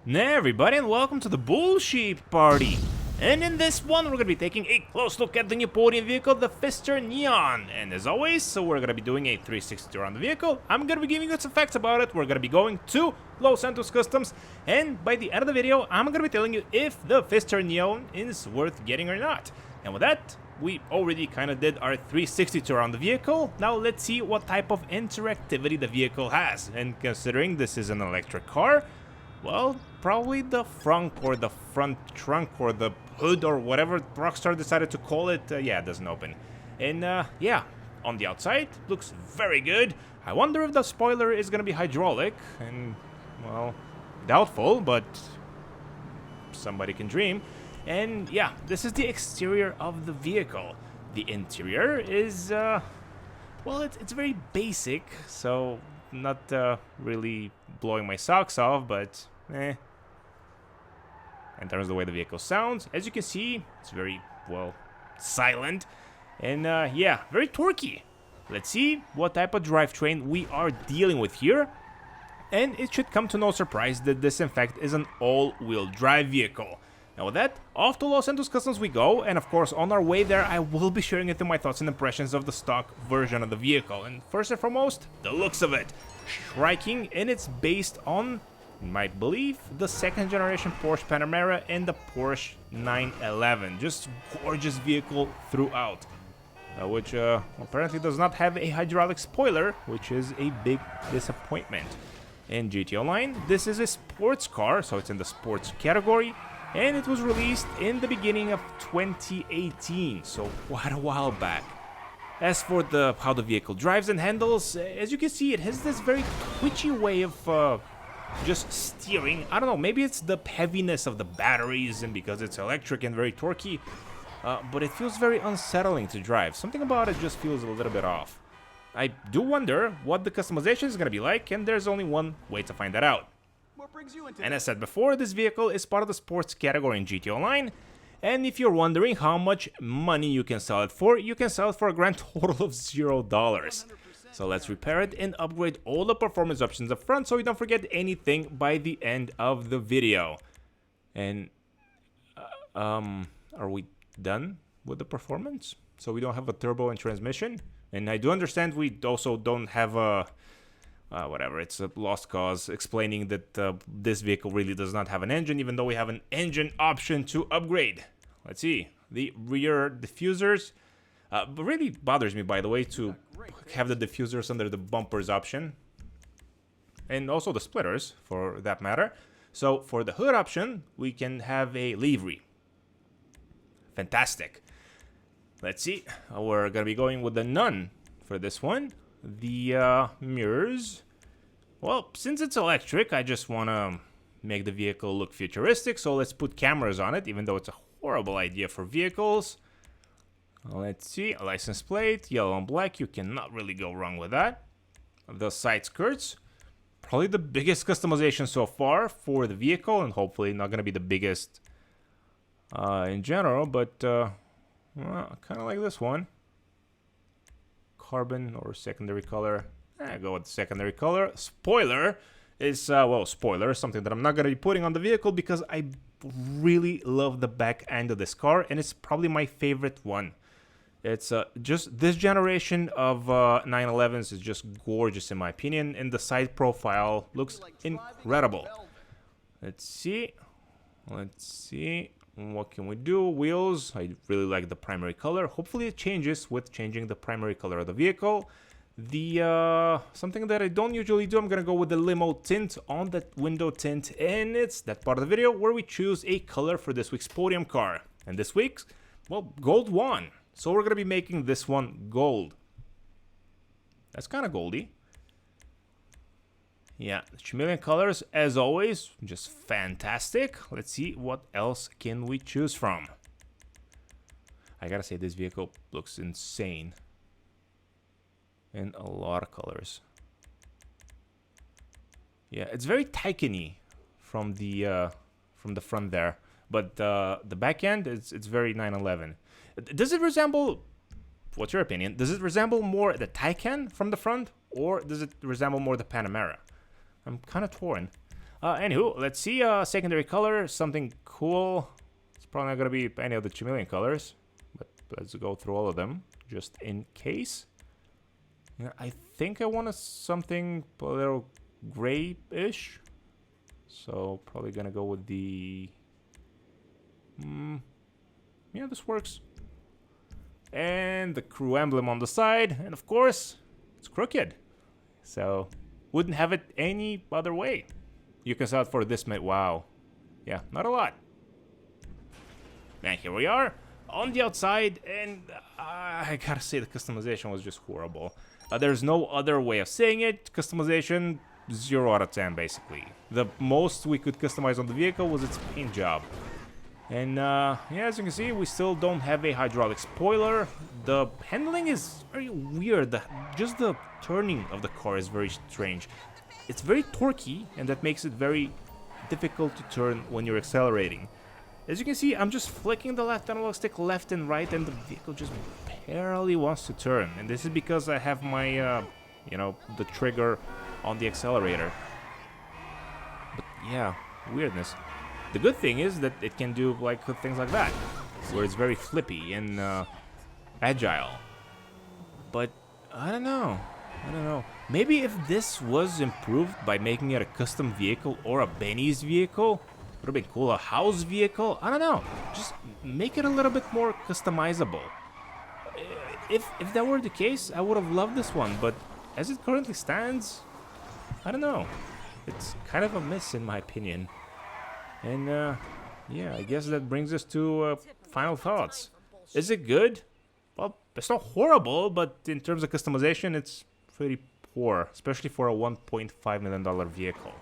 Hey everybody, and welcome to the Bullshit Party. And in this one, we're gonna be taking a close look at the new Podium vehicle, the Pfister Neon. And as always, so we're gonna be doing a 360 around the vehicle. I'm gonna be giving you some facts about it. We're gonna be going to Los Santos Customs, and by the end of the video, I'm gonna be telling you if the Pfister Neon is worth getting or not. And with that, we already kind of did our 360 tour on the vehicle. Now let's see what type of interactivity the vehicle has. And considering this is an electric car, well, probably the frunk or the front trunk or the hood or whatever Rockstar decided to call it, yeah, it doesn't open. And yeah, on the outside, looks very good. I wonder if the spoiler is gonna be hydraulic, and well, doubtful, but somebody can dream. And yeah, this is the exterior of the vehicle. The interior is, well, it's very basic, so not really blowing my socks off, but in terms of the way the vehicle sounds, as you can see, it's very, well, silent. And yeah, very torquey. Let's see what type of drivetrain we are dealing with here. And it should come to no surprise that this, in fact, is an all-wheel drive vehicle. Now with that, off to Los Santos Customs we go, and of course on our way there I will be sharing with you my thoughts and impressions of the stock version of the vehicle. And first and foremost, the looks of it. Striking, and it's based on, in my belief, the second generation Porsche Panamera and the Porsche 911. Just gorgeous vehicle throughout. Which apparently does not have a hydraulic spoiler, which is a big disappointment. In GTO line, this is a sports car, so it's in the sports category. And it was released in the beginning of 2018, so quite a while back. As for how the vehicle drives and handles, as you can see, it has this very twitchy way of just steering. I don't know, maybe it's the heaviness of the batteries and because it's electric and very torquey, but it feels very unsettling to drive. Something about it just feels a little bit off. I do wonder what the customization is going to be like, and there's only one way to find that out. And as said before, this vehicle is part of the sports category in GTO line, and if you're wondering how much money you can sell it for a grand total of $0. So let's repair it and upgrade all the performance options up front so we don't forget anything by the end of the video. And are we done with the performance? So we don't have a turbo and transmission, and I do understand we also don't have a whatever, it's a lost cause explaining that this vehicle really does not have an engine, even though we have an engine option to upgrade. Let's see, the rear diffusers, really bothers me, by the way, to have the diffusers under the bumpers option, and also the splitters for that matter. So for the hood option, we can have a livery. Fantastic. Let's see, we're gonna be going with the none for this one. The mirrors, well, since it's electric, I just want to make the vehicle look futuristic, so let's put cameras on it, even though it's a horrible idea for vehicles. Let's see, license plate, yellow and black, you cannot really go wrong with that. The side skirts, probably the biggest customization so far for the vehicle, and hopefully not going to be the biggest in general, but well, kind of like this one. Carbon or secondary color. Go with the secondary color. Spoiler is, well, spoiler is something that I'm not going to be putting on the vehicle because I really love the back end of this car, and it's probably my favorite one. It's just this generation of 911s is just gorgeous in my opinion, and the side profile looks incredible. Let's see. What can we do? Wheels, I really like the primary color. Hopefully it changes with changing the primary color of the vehicle. The something that I don't usually do, I'm gonna go with the limo tint on that window tint, and it's that part of the video where we choose a color for this week's podium car. And this week's, well, gold won. So we're gonna be making this one gold. That's kind of goldy. Yeah, the chameleon colors, as always, just fantastic. Let's see what else can we choose from. I gotta say, this vehicle looks insane. In a lot of colors. Yeah, it's very Taycan-y from the front there, but the back end it's very 911. Does it resemble? What's your opinion? Does it resemble more the Taycan from the front, or does it resemble more the Panamera? I'm kind of torn. Anywho, let's see. Secondary color, something cool. It's probably not gonna be any of the chameleon colors, but let's go through all of them just in case. Yeah, I think I want something a little gray-ish, so probably gonna go with the. Yeah, this works. And the crew emblem on the side, and of course, it's crooked. So, wouldn't have it any other way. You can sell it for this mate. Wow. Yeah, not a lot. And here we are on the outside, and I gotta say the customization was just horrible. There's no other way of saying it. Customization, 0 out of 10 basically. The most we could customize on the vehicle was its paint job. And yeah, as you can see, we still don't have a hydraulic spoiler. The handling is very weird. Just the turning of the car is very strange. It's very torquey, and that makes it very difficult to turn when you're accelerating. As you can see, I'm just flicking the left analog stick left and right, and the vehicle just barely wants to turn. And this is because I have my, you know, the trigger on the accelerator. But yeah, weirdness. The good thing is that it can do like things like that, where it's very flippy and agile. But I don't know. Maybe if this was improved by making it a custom vehicle or a Benny's vehicle, would have been cool. A house vehicle? I don't know. Just make it a little bit more customizable. If that were the case, I would have loved this one. But as it currently stands, I don't know. It's kind of a miss in my opinion. And yeah, I guess that brings us to final thoughts. Is it good? Well, it's not horrible, but in terms of customization, it's pretty poor, especially for a $1.5 million vehicle.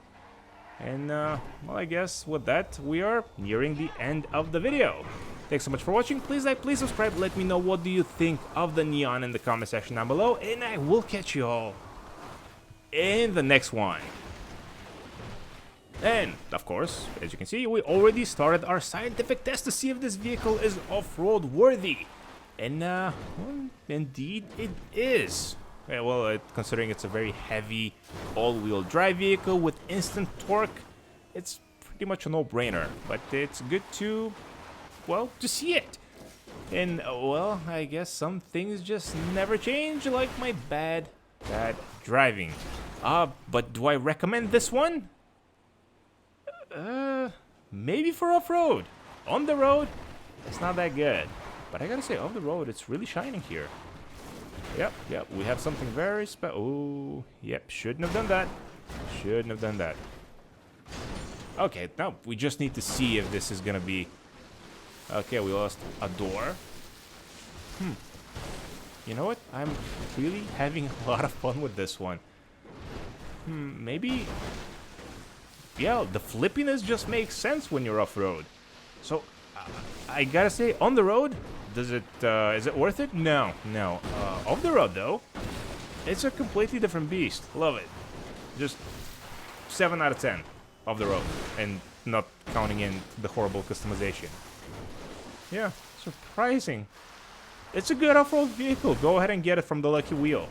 And well, I guess with that, we are nearing the end of the video. Thanks so much for watching. Please like, please subscribe. Let me know what do you think of the Neon in the comment section down below, and I will catch you all in the next one. And, of course, as you can see, we already started our scientific test to see if this vehicle is off-road worthy. And, well, indeed it is. Yeah, well, considering it's a very heavy all-wheel drive vehicle with instant torque, it's pretty much a no-brainer. But it's good to, well, to see it. And, well, I guess some things just never change, like my bad driving. But do I recommend this one? Maybe for off-road. On the road, it's not that good. But I gotta say, off the road, it's really shining here. Yep, we have something very special. Oh, yep, shouldn't have done that. Okay, now we just need to see if this is gonna be... Okay, we lost a door. You know what? I'm really having a lot of fun with this one. Maybe... Yeah, the flippiness just makes sense when you're off-road. So, I gotta say, on the road, is it worth it? No. Off the road, though, it's a completely different beast. Love it. Just 7 out of 10 off the road, and not counting in the horrible customization. Yeah, surprising. It's a good off-road vehicle. Go ahead and get it from the Lucky Wheel.